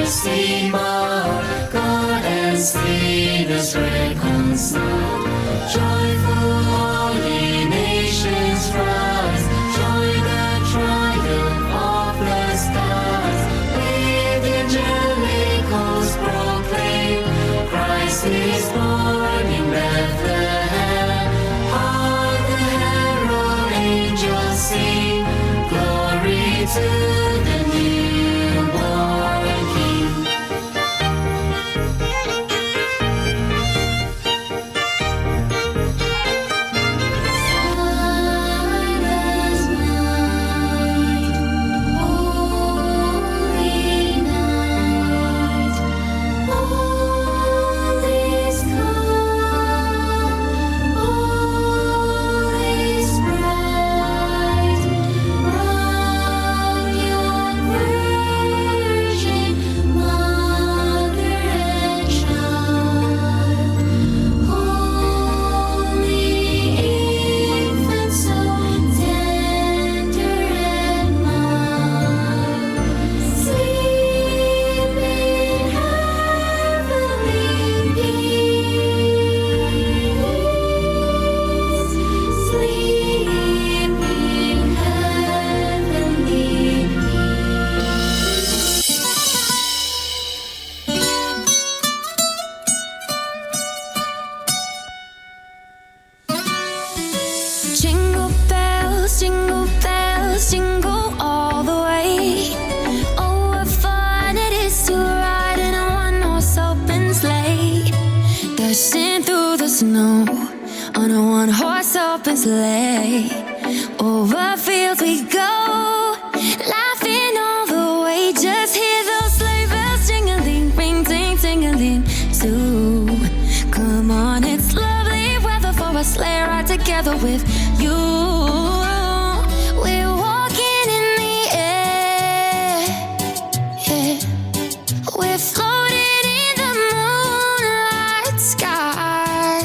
Redeemer, God and sinners reconciled. Joyful holy nations rise, join the triumph of the stars. With angelic hosts proclaim, Christ is born in Bethlehem. Hark the herald angels sing, glory to the newborn King. Jingle bells, jingle all the way. Oh, what fun it is to ride in a one-horse open sleigh. Dashing through the snow on a one-horse open sleigh. Over fields we go, laughing all the way. Just hear those sleigh bells jingling, ring, ding, tingling too. Come on, it's lovely weather for a sleigh ride together with you. We're walking in the air, yeah. We're floating in the moonlight sky.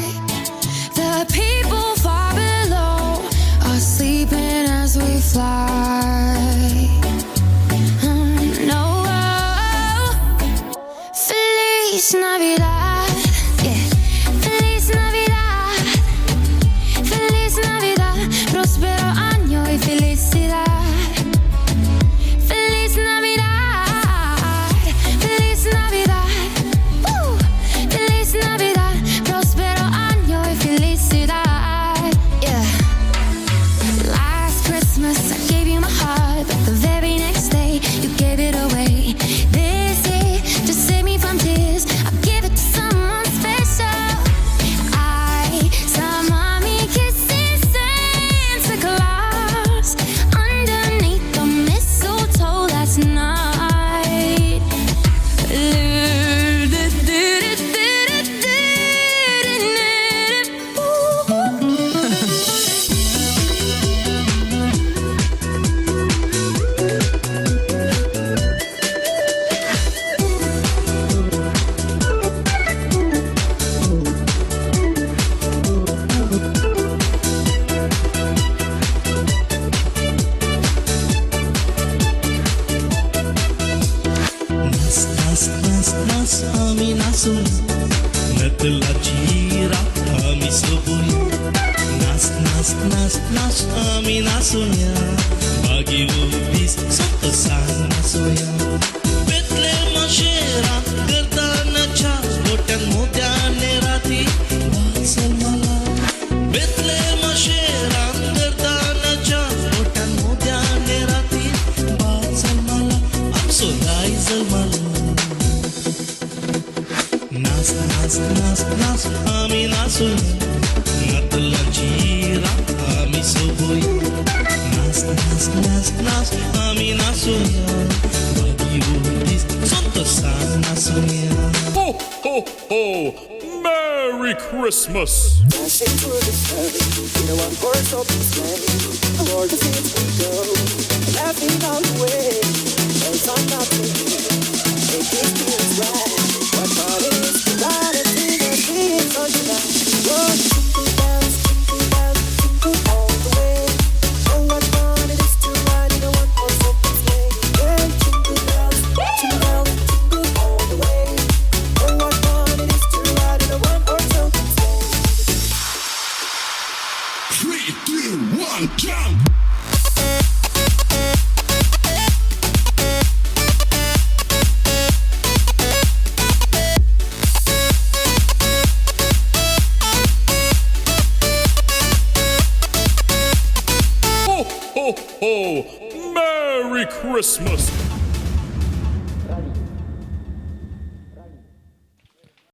The people far below are sleeping as we fly. No, Feliz Navidad, yeah. Feliz Navidad, Feliz Navidad, próspero año y felicidad. Feliz Navidad, Feliz Navidad, Feliz Navidad, próspero año y felicidad. Yeah. Last Christmas I gave you my heart, but the very next day you gave it away. This year, to save me from tears, I'll give it to someone special. I saw mommy kissing Santa Claus underneath the mistletoe last night. Nas आम्ही नाचून नकलाची रात आम्ही सोबूया. नाच आम्ही नाचूया. बागी उभीस सांग नाचूया. बेतलेम शहरात गर्दानाच्या मोठ्यान मोठ्याने राती वाचल मला. बेतलेम शहरात गर्दानाच्या मोठ्यान मोठ्याने राती वाचल मला. आमचो रायजल मला. नाच आम्ही नाचूया. नातलाची रात आम्ही सोबूया. नाच आम्ही नाचूया. बागी उभीस सांग नाचूया. Ho, ho, ho! Merry Christmas! Dashing through the snow, in a one-horse open sleigh. O'er the fields we go, laughing all the way. Bells on nothing, making spirits rise. What fun it is to ride and sing and sing on your life. Oh, jingle bells, jingle all the way. Oh, what fun it is to ride in a one-horse open sleigh. Yeah, jingle bells, jingle ho, ho! Merry Christmas!